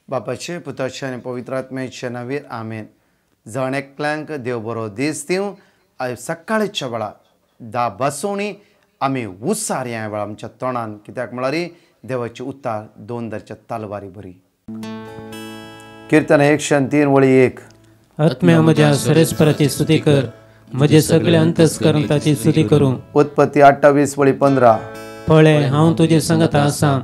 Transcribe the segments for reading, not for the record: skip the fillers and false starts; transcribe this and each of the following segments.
बापाचे पुताचे आनी पवित्र आत्म्याचे नांवान आमेन. जण एकल्यांक देव बरो दीस दिवं. आयज सकाळच्या वेळार 10 बसोवणी आमी उत्सार ह्या वेळार आमच्या तोंडान कित्याक म्हळ्यार देवाची उतार 2 दरच्या तलवारी बरी. कीर्तन 103 वळी 1. आत्म्या म्हज्या सरस्वराची स्तुती कर, म्हजे सगळे अंतस्करणाची स्तुती करूं. उत्पत्ती 28 वळी 15. पळय हांव तुजे संगत आसां,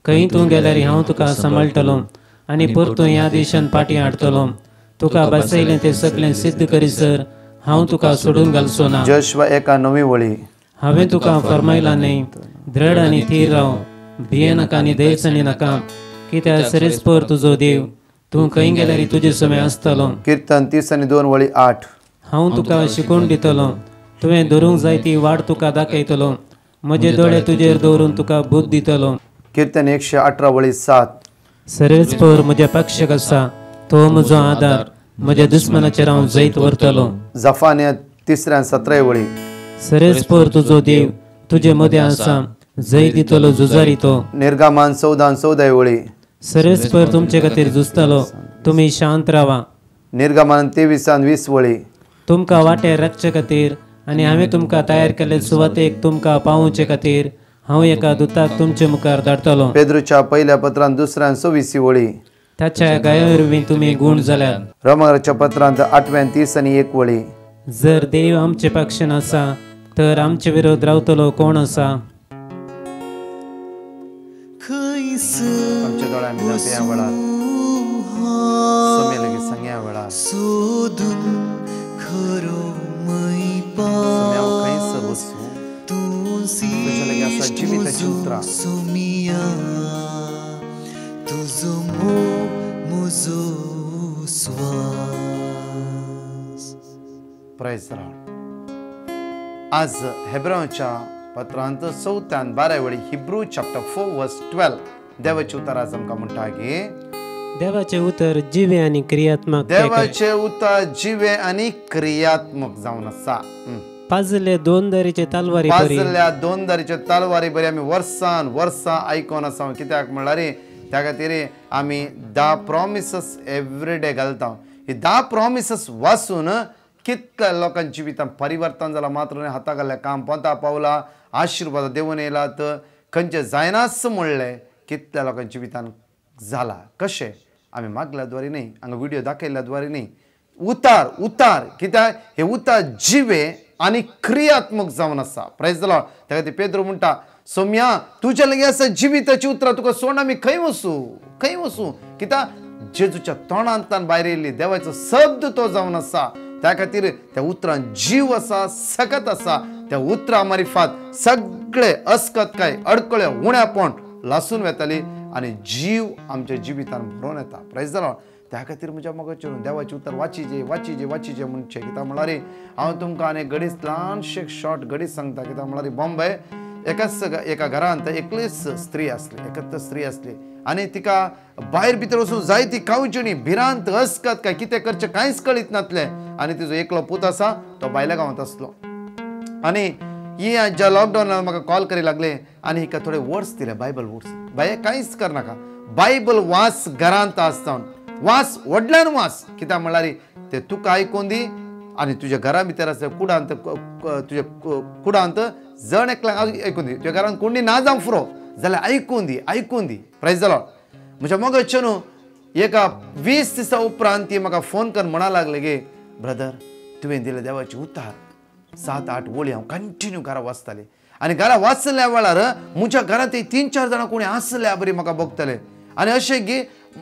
खंय तूं गेल्यार हांव तुका सांबाळटलो आनी परतून ह्या देशांत फाटीं हाडटलो. तुका बसयलें तें सगळें सिद्ध करीसर हांव तुका सोडून घालचो ना. जोशुआ 1:9 वळी. हांवें तुका फरमायलां न्ही, दृढ आनी थीर राव, भिये नाका आनी दयचणी नाका, कित्याक सरेस्पर तुजो देव तूं खंय गेल्यार तुजे समय आसतलो. कीर्तन 30:2 वळी 8. हांव तुका शिकोवन दितलो, तुवें धरूंक जाय ती वाट तुका दाखयतलो, म्हजे दोळे तुजेर दवरून तुका बुद्ध दितलो. कीर्तन 118 वळी 7. सरेस्पर म्हज्या पक्षाक आसा, तो म्हजो आदार, म्हज्या दुस्मनाचेर हांव जैत व्हरतलो. जफान्या 3:17 वळी. सरेस्पर तुजो देव तुजे मदें आसा, जैत दितलो झुजारी तो. निर्गमान 14:14 वळी. सरेस्पर तुमचे खातीर झुजतलो, तुमी शांत रावा. निर्गमान 23:20 वळी. तुमकां वाटेर राखचे खातीर आनी हांवें तुमकां तयार केल्ले सुवातेक तुमकां पावोवचे खातीर हांव एका दुताक तुमचे मुखार धाडटलो. पेद्रूच्या पहिल्या पत्रांत 2:26 वळी. ताच्या गायावरवीं तुमी गूण जाल्यात. रोमांच्या पत्रांत 8:30 वळी. जर देव आमचे पक्षान आसा तर आमचे विरोध रावतलो कोण आसा. आमच्या दोळ्यांनी ह्या वेळार समय लगेच सांग्या वेळार जिविताची उतरां प्रेज द लॉर्ड. आज हेब्रायच्या पत्रांत 4:12 वळी हिब्रू चॅप्टर 4:12 देवाचे उतर आज आमकां म्हणटा की देवाचे उतर जिवे आनी क्रियात्मक. देवाचे उतर जिवे आनी क्रियात्मक जावन आसा. पाजले 2 दरेचे तलवारी बरी. पाजल्या 2 दरेचे तलवारी बरी आमी वर्सान वर्सां आयकोन आसा. कित्याक म्हळ्यार त्या खातीर आमी 10 प्रॉमिसेस एवरी डे घालता. ही 10 प्रॉमिसेस वाचून कितल्या लोकांच्या जिवितांत परिवर्तन जालां. मात्र न्ही हाता घाल्लें काम पोंता पावलां, आशिर्वाद देंवन येयलात, खंयचे जायनाच म्हणलें कितल्या लोकांच्या जिवितांत जाला. कशें आमी मागल्या द्वारे न्ही, हांगा व्हिडिओ दाखयल्ल्या द्वारे न्ही. उतार उतार कित्याक हे उतार जिवे आनी क्रियात्मक जावन आसा. Praise the Lord. त्या खातीर पेद्रू म्हणटा सोम्या तुज्या लागीं आसा जिविताची उतरां, तुका सोडून आमी खंय वचूं. कित्याक जेजूच्या तोंडांतल्यान भायर येयल्ली देवाचो शब्द तो जावन आसा. त्या खातीर त्या उतरांत जीव आसा, सकत आसा. त्या उतरां मार्फत सगळे अस्कतकाय अडकळ्यो उण्यापण लासून वेताली आनी जीव आमच्या जिवितांत भरोवन येता. Praise the Lord. त्या खातीर म्हज्या मोगाचेर देवाचें उतर वाचिजे म्हणचे. कित्याक म्हळ्यार हांव तुमकां आनी घडीच ल्हानशे शॉर्ट घडीच सांगता. कित्याक म्हळ्यार बॉम्बे एका घरांत एकलीच स्त्री आसली आनी तिका भायर भितर वचून जाय ती कावचिणी भिरांत अस्कत काय कितें करचें कांयच कळीत नासलें. आनी तिजो एकलो पूत आसा तो भायल्या गांवांत आसलो. आनी ही ज्या लॉकडावनान म्हाका कॉल करी लागले आनी हिका थोडे वर्ड्स दिले, बायबल वर्ड्स. बाय कांयच करनाका, बायबल वाच घरांत आसता, वाच व्हडल्यान वाच. कित्याक म्हळ्यार ते तुका आयकून दी आनी तुज्या घरा भितर आसता कुडांत, तुज्या कुडांत जण एकल्याक आयकून दी. तुज्या घरांत कोणी ना जावं फुरो जाल्यार आयकून दी. Praise the Lord. म्हज्या मोगाचे न्हू एका 20 दिसा उपरांत ती म्हाका फोन करून म्हणा लागले गे ब्रदर तुवें दिलें देवाची उतार 7-8 वळी हांव कंटिन्यू घरा वाचतालें. आनी घरा वाचल्या वेळार म्हज्या घरांत 3-4 जाणां कोणी आसल्या बरी म्हाका बघतले. आनी अशें की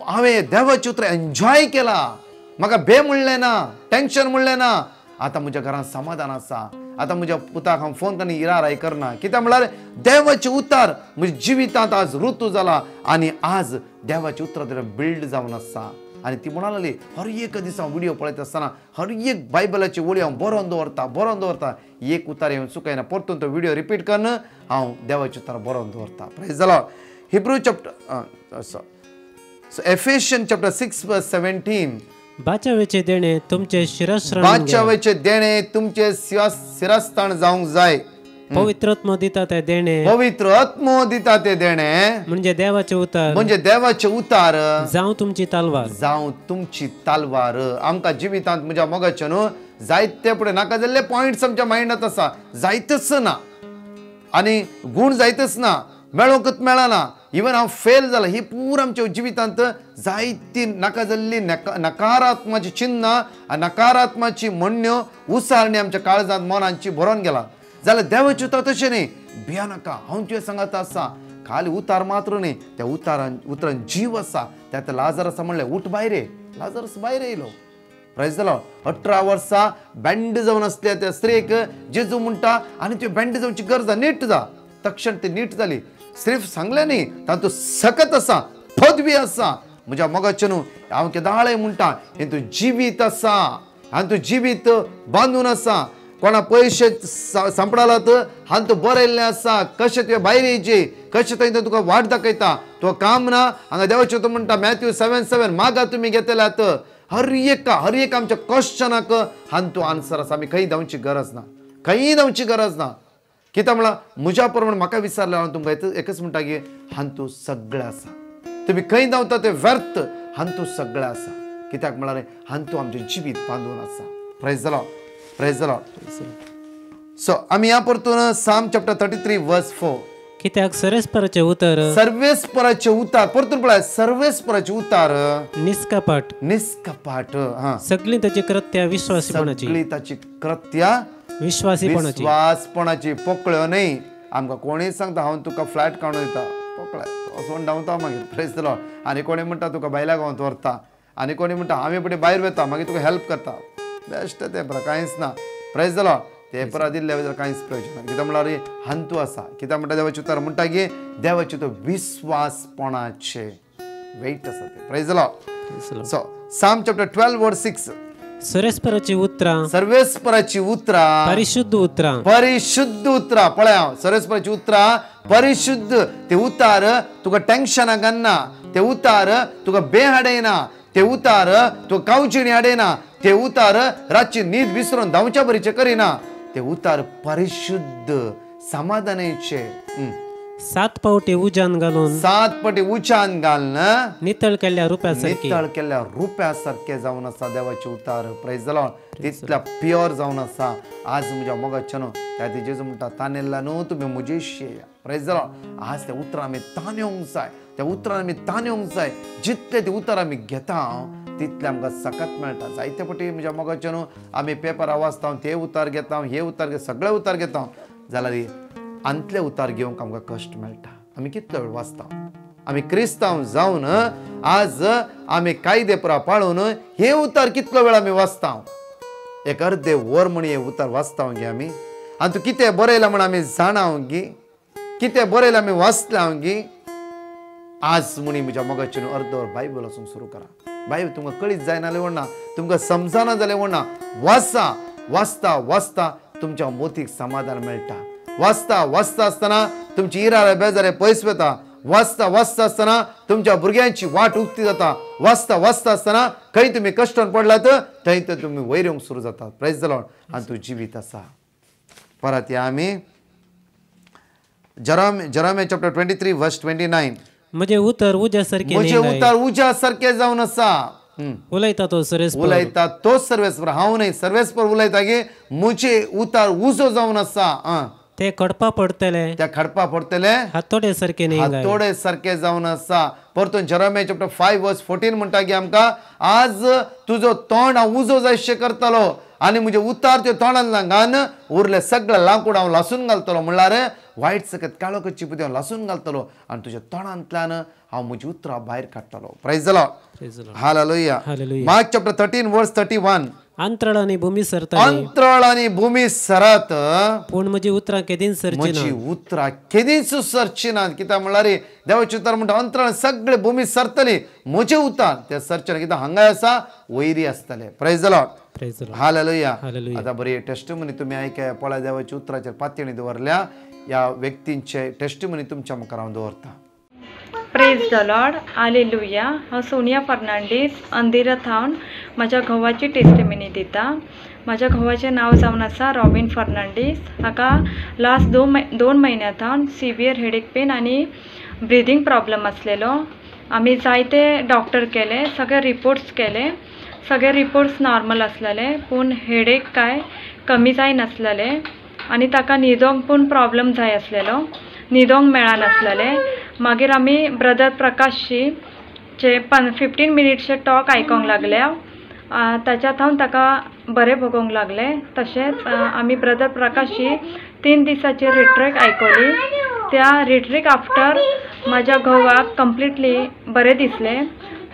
हांवें देवाची उतरां एन्जॉय केला. म्हाका भे म्हणलें ना, टेन्शन म्हणलें ना. आतां म्हज्या घरांत समाधान आसा. आतां म्हज्या पुताक हांव फोन करून इराराय करना. कित्याक म्हळ्यार देवाचे उतार म्हज्या जिवितांत आज ऋतू जाला आनी आज देवाचे उतरां बिल्ड जावन आसा. आनी ती म्हणा लागली हर एक दिसा हांव व्हिडिओ पळयता आसतना हर एक बायबलाची वळी हांव बरोवन दवरता. एक उतार येवन चुकयना, परतून तो व्हिडिओ रिपीट करून हांव देवाचे उतार बरोवन दवरता. Praise the Lord. Hebrew Ephesian chapter 6:17 बाचावेचे देणे तुमचे शिरस्त्राण बाचावेचे देणे तुमचे शिरस्ताण जावंक जाय. पवित्रत्व दिता ते देणे पवित्र आत्मो दिता ते देणे म्हणजे देवाचे उतार म्हणजे देवाचे उतार जावं तुमची तलवार जावं तुमची तलवार आमकां जिवितांत म्हज्या मोगाचे न्हू जायते फुडें नाका जाल्ले पॉयंट्स आमच्या मायंडांत आसा जायतच ना आनी गूण जायतच ना मेळोंकच मेळना इवन हांव फेल जाला ही पूर आमच्या जिवितांत जायती नाका जाल्ली नकारात्माची चिन्हां नकारात्माची म्हणण्यो उसारणी आमच्या काळजांत मनांची भरोन गेला जाल्यार देवाचें उतर तशें न्ही भिया नाका हांव तुवें सांगत आसा खाली उतार मात्र न्ही त्या उतरान जीव आसा त्यात लाजर आसा म्हणलें उठ भायर ये लाजरस भायर येयलो प्रायज जालो 18 वर्सां बँड जावन आसल्या त्या स्त्रीक जेजू म्हणटा आनी त्यो बँड जावची गरज नीट जा तक्षण ती नीट जाली सिर्फ सांगलें न्ही तातूंत सकत आसा पदवी आसा म्हज्या मोगाचें न्हू हांव केदाळे म्हणटा हे तूं जिवीत आसा आनी तूं जिवीत बांदून आसा कोणा पयशे सांपडालात हांव तूं बरयल्लें आसा कशें तुवें भायर येयचें कशें थंय तुका वाट दाखयता तुका काम ना हांगा देवाचें तो म्हणटा मॅथ्यू 7:7 मागा तुमी घेतल्यात हर एक आमच्या क्वेश्चनाक हांव तूं आन्सर आसा आमी खंय धांवची गरज ना खंय धांवची गरज ना कित्याक म्हळ्यार म्हज्या प्रमाण म्हाका विचारलें हांव तुमकां एकच म्हणटा की हांव तूं सगळें आसा तुमी खंय धांवता तें व्यर्थ हांव तूं सगळें आसा कित्याक म्हळ्यार हांव तूं आमचें जिवीत बांदून आसा प्रेज जालो सो आमी ह्या परतून साम चॅप्टर 33 वर्स 4 कित्याक सर्वेस्पराचे उतर सर्वेस्पराचे उतार परतून पळय सर्वेस्पराचे उतार निष्कपाट सगळी ताची कृत्या विश्वासीपणाची सगळी ताची कृत्या विश्वासपणाची पोकळ्यो न्ही आमकां कोणीय सांगता हांव तुका फ्लॅट काडून दिता पोकळ्या असो धांवता मागीर प्रेज जालो आनी कोणी म्हणटा तुका बायल्या गांवांत व्हरता आनी कोणी म्हणटा हांवें फुडें भायर वता मागीर तुका हेल्प करता बेस्ट ते परा कांयच ना प्रेज जालो ते परा दिल्ले जाल्यार कांयच प्रयोजन ना कित्याक म्हळ्यार हांतू आसा कित्याक म्हणटा देवाचें उतर म्हणटा की देवाचे तो विश्वासपणाचे वेट आसा ते प्रेज जालो सो साम चॅप्टर 12 वर्स 6 सर्वेस्पराची उतरां परिशुद्ध उतरां पळय हांव सर्वेस्पराची उतरां परिशुद्ध ते उतार तुका टेन्शनाक घालना ते उतार तुका बेहाडयना ते उतार तुका कावचिणी हाडयना ते उतार रातची न्हीद विसरून धांवच्या बरीचे करिना ते उतार परिशुद्ध समाधानाचे 7 पावटी उजान घालून नितळ केल्ल्या रुप्या सारखे जावन आसा देवाचे उतार प्रेज जालो तितल्या प्युअर जावन आसा आज म्हज्या मोगाचे न्हू त्या जेजू म्हणटा तानेल्ला न्हू तुमी म्हजेशी येया प्रेज जालो आज त्या उतरां आमी तान येवंक जाय जितले ते उतर आमी घेता तितले आमकां सकत मेळटा जायते फावटी म्हज्या मोगाचे न्हू आमी पेपरां वाचता ते उतार घेता हे उतार सगळे उतार घेता जाल्यार अंतले उतार घेवंक आमकां कश्ट मेळटा आमी कितलो वेळ वाचता आमी क्रिस्तांव जावन आज आमी कायदे पुरा पाळून हे उतार कितलो वेळ आमी वाचता एक अर्दे वर म्हण हे उतार वाचता गे आमी आनी तूं कितें बरयलां म्हण आमी जाणा गी कितें बरयलां आमी वाचल्या गी आज म्हणी म्हज्या मोगाचे अर्द वर बायबल वचूंक सुरू करा बायबल तुमकां कळीत जायना जाल्यार म्हणना तुमकां समजना जाल्यार म्हणना वाचता तुमच्या मोतीक समाधान मेळटा वाचता आसतना तुमची इराळे बेजारे पयस वता वाचता आसतना तुमच्या भुरग्यांची वाट उक्ती जाता वाचता आसतना खंय तुमी कश्टान पडलात थंय तर तुमी वयर येवंक सुरू जातात प्रेज द लॉर्ड आनी तूं जिवीत आसा परत या आमी जरामे चॅप्टर 23 वर्स 29 म्हजे उतर उज्या सारखे जावन आसा उलयता तो सर्वेस्पर हांव न्हय सर्वेस्पर उलयता की म्हजे उतार उजो जावन आसा ते खडपा पडतले हातोडे सारखे जावन आसा परतून जरामे चॅप्टर 5 वर्स 14 म्हणटा की आमकां आज तुजो तोंड हांव उजो जायशें करतलो आनी म्हजे उतार त्यो तोंडान घान उरले सगळे लांकूड हांव लासून घालतलो म्हणल्यार वायट सकत काळो कच्ची पुती हांव लासून घालतलो आनी तुज्या तोंडांतल्यान हांव म्हजी उतरां भायर काडटलो praise the Lord hallelujah mark chapter 13 वर्स 31 अंतराळ आनी भूमी सरत पूण म्हजी उतरां केदींच सरचिना कित्याक म्हळ्यार देवाचें उतर म्हणटा अंतराळ सगळे भूमी सरतली म्हजे उतार ते सरचना कित्याक हांगा आसा वयरी आसतले प्रेज द लॉर्ड हालेलुया आतां बरी टेस्टिमनी तुमी आयकया पळय देवाच्या उतराचेर पातयणी दवरल्या ह्या व्यक्तींचे टेस्टिमनी तुमच्या मुखार हांव दवरता प्रेज द लॉर्ड हालेलुया हांव सोनिया फर्नांडीस अंदिरा थावन म्हज्या घोवाची टेस्टिमनी दिता माझ्या घोवाचें नांव जावन आसा रॉबिन फर्नांडीस. हाका लास्ट 2 म्हयन्यांतल्यान सिवियर हेडेक पेन आनी ब्रिदींग प्रॉब्लम आसलेलो. आमी जायते डॉक्टर केले, सगळे रिपोर्ट्स केले, सगळे रिपोर्ट्स नॉर्मल आसलेले, पूण हेडेक काय कमी जायनासलेले आनी ताका न्हिदोंक पूण प्रॉब्लम जाय आसलेलो, न्हिदोंक मेळनासलेले. मागीर आमी ब्रदर प्रकाशची 15 मिनिट्सचे टॉक आयकोंक लागल्या. ताच्यात हांव ताका बरें भोगोंक लागलें. तशेंच आमी ब्रदर प्रकाशची 3 दिसाची रिट्रीट आयकली. त्या रिट्रीट आफ्टर म्हाज्या घोवाक कंप्लिटली बरें दिसलें.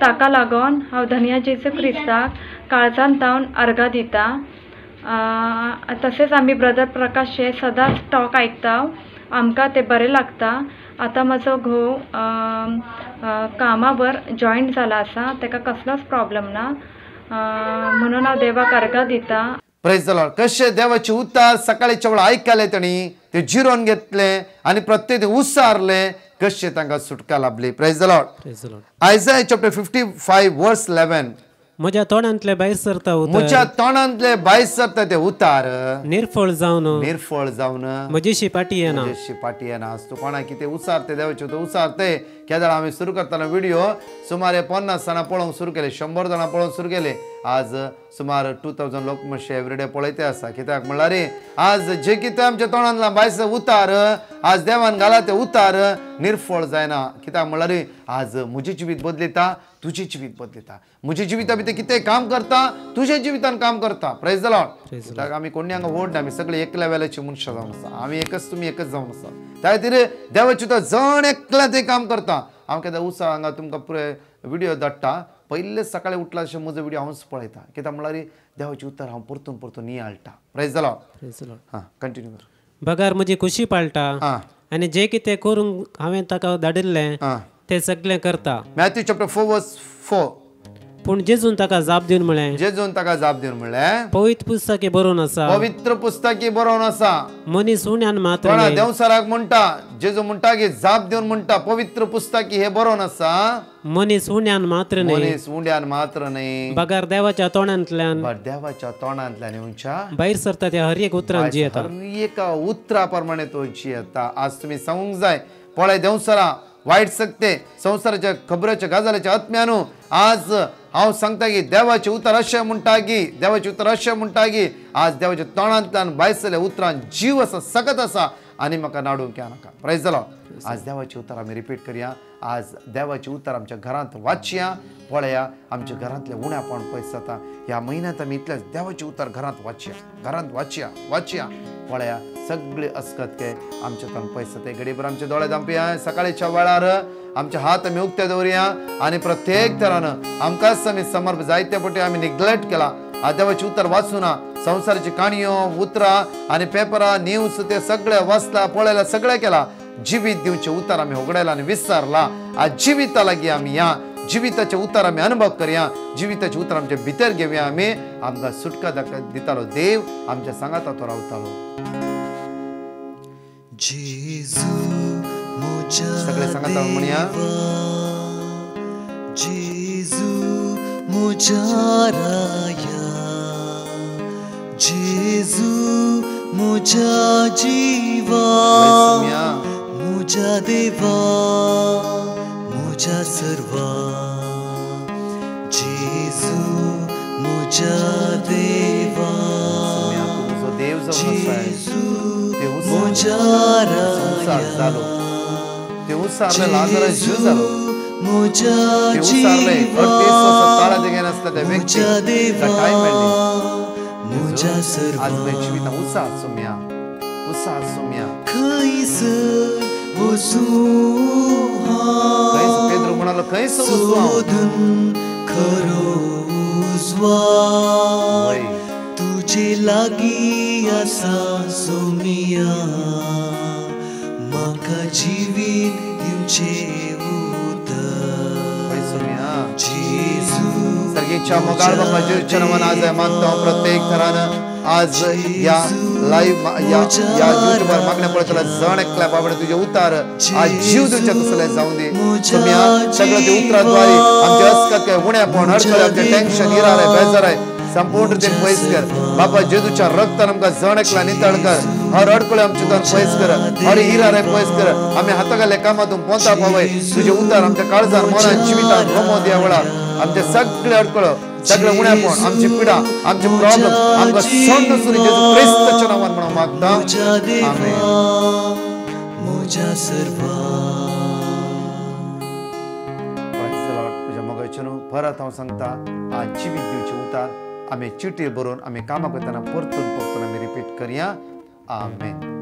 ताका लागून हांव धन्य जेजू क्रिस्ताक काळजांत हांव अर्घा दिता. तशेंच आमी ब्रदर प्रकाशचे सदांच टॉक आयकता, आमकां तें बरें लागता. आतां म्हजो घोव कामा वर जॉयंट जाला आसा, ताका कसलोच प्रॉब्लम ना, म्हणून हांव देवाक अर्घा दिता. Praise the Lord. कशे देवाचे उतार सकाळीच्या वेळा आयकले तांणी, ते जिरोन घेतले आनी प्रत्येक उसारले, कशे तांकां सुटका लाभली. Praise the Lord. Isaiah chapter 55 verse 11. म्हज्या तोंडांतले भायर सरता म्हज्या तोंडांतले भायर सरता ते उतार निर्फळ जावन जावन म्हजेशी पाटी येना. पाटी येना. तूं कोणा कितें उसारते देवाचे तो उसारते. केदार आमी सुरू करतना व्हिडिओ सुमारे 50 जाणां पळोवंक सुरू केले, 100 जाणां पळोवंक सुरू केले. आज सुमार 2000 लोक मातशे एवरीडे पळयते आसा. कित्याक म्हणल्यार आज जे कितें आमच्या तोंडांतल्यान भायर उतार आज देवान घाला ते उतार निर्फळ जायना. कित्याक म्हणल्यार आज म्हजें जिवीत बदलिता, तुजें जिवीत बदलिता. म्हज्या जिविता भितर कितें काम करता, तुज्या जिवितान काम करता. Praise the Lord. कित्याक आमी कोणी हांगा व्हड ना, आमी सगळे एक लेवलाची मनशां जावन आसा. आमी एकच, तुमी एकच जावन आसा. त्या खातीर देवाची तो जण एकला ते काम करता. हांव केदां उसा हांगा तुमकां पुरे व्हिडिओ धाडटा. पयले सकाळी उठला अशें म्हजो व्हिडिओ हांवच पळयता. कित्याक म्हळ्यार देवाची उतर हांव परतून परतून नियाळटा. Praise the Lord. हां, कंटिन्यू कर. बगार म्हजी खुशी पाळटा आनी जे कितें करूंक हांवें ताका धाडिल्लें ते सगळें करता. मॅथ्यू चॅप्टर 4 वर्स 4. पूण जेजून ताका जाप दिवन म्हळें, जेजून ताका जाप दिवन म्हळें, पवित्र पुस्तकी बरोवन आसा, पवित्र पुस्तकी बरोवन आसा. मनीस उण्यान मात्र कोणा देवसराक म्हणटा, जेजू म्हणटा की जाप दिवन म्हणटा पवित्र पुस्तकी हे बरोवन आसा. मनीस उण्यान मात्र न्ही, मनीस उंड्यान मात्र न्ही, बगार देवाच्या तोंडांतल्यान देवाच्या तोंडांतल्यान येवच्या भायर सरता त्या हर एक उतरान जियेता. एका उतरा प्रमाणे तो जियेता. आज तुम्ही सांगूंक जाय, पळय देवसरा वायट सकते संवसाराच्या खबराच्या गाजाल्याच्या आत्म्यानू आज हांव सांगता की देवाचे उतर अशें म्हणटा की, देवाचे उतर अशें म्हणटा की आज देवाच्या तोंडांतल्यान भायर सरल्या उतरान जीव आसा, सकत आसा आनी म्हाका नाडूंक नाका. Praise the Lord. आज देवाचे उतर आमी रिपीट करया. आज देवाचे उतर आमच्या घरांत वाचया. पळया आमच्या घरांतले उण्यापण पयस जाता. ह्या म्हयन्यांत आमी इतलेच देवाचे उतर घरांत वाचया. पळया सगळे अस्कतके आमच्यातून पयस जाता. गडीभर आमचे दोळे धांपया. सकाळीच्या वेळार आमचे हात आमी उक्ते दवरया आनी प्रत्येक तरान आमकांच आमी समर्प जायते फावटी आमी निग्लेक्ट केला. देवाचे उतर वाचूना. संवसाराची काणयो उतरां आनी पेपरां न्यूज ते सगळे वाचला, पळयला, सगळें केला. जिवीत दिवचे उतर आमी उगडयला आनी विसरला. आज जिविता लागीं आमी या जिविताचे उतर आमी अनुभव करया. जिविताचे उतर आमच्या भितर घेवया. आमी आमकां सुटका दितालो देव आमच्या सांगाता तो रावतालो. सगळे सांगाता म्हणया, जेजू म्हज्या राया, जेजू म्हज्या जिवा, म्हज्या देवा, म्हज्या सर्वा, जेजू म्हज्या देवा, जेजू म्हज्या राया, ते उसारले लाजरस जीव जालो. म्हज्या ते उसारले 38 वर्सां ताळा देगेन आसता त्या व्यक्तीक टायम मेळ्ळी. म्हज्या सर्वा, आज माझ्या जिवितांत उसार सुम्या खंयसर वचूं खंयच पेद्रो म्हणालो खंयच वचूं सोदून खरो उजवाड तुजे लागीं आसा सोमिया. म्हाका जिवीत दिवचें उतर जेजू. सर्गेच्या मोगाळ बापाचे चरणान आज मानता प्रत्येक तरान आज या लाईव्ह या युट्यूबर मागण्या पळयतले जण एकल्या बाबडे तुझे उतार आज जीव दिवचे तसले जाऊन दे. तुम्ही सगळं ते उतराद्वारे आमचे अस्कत उण्यापण अडखळे आमचे टेन्शन इराळे बेजार आहे संपूर्ण रितीन पयस कर बापा जेजूच्या रक्तान आमकां जणकला नितळ कर हर अडकळे आमचे पयस कर हर हिरारे पयस कर आमी हातागाले कामातून पोंता पावय तुझे उतार आमच्या काळजान मनान जिवितान गमो दिया वेळा आमचे सगळे अडकळ सगळे उण्यापण आमची पिडा आमचे प्रॉब्लेम आमकां सोडून सुरी जेजू ख्रिस्ताच्या नावान म्हणून मागता आमेन मोजा सर्वा तुझ्या मोगाचें परत हांव सांगता आज जिवीत दिवचे उतार आमी चिटी बरोवन आमी कामां करतना परतून आमी रिपीट करया आमेन.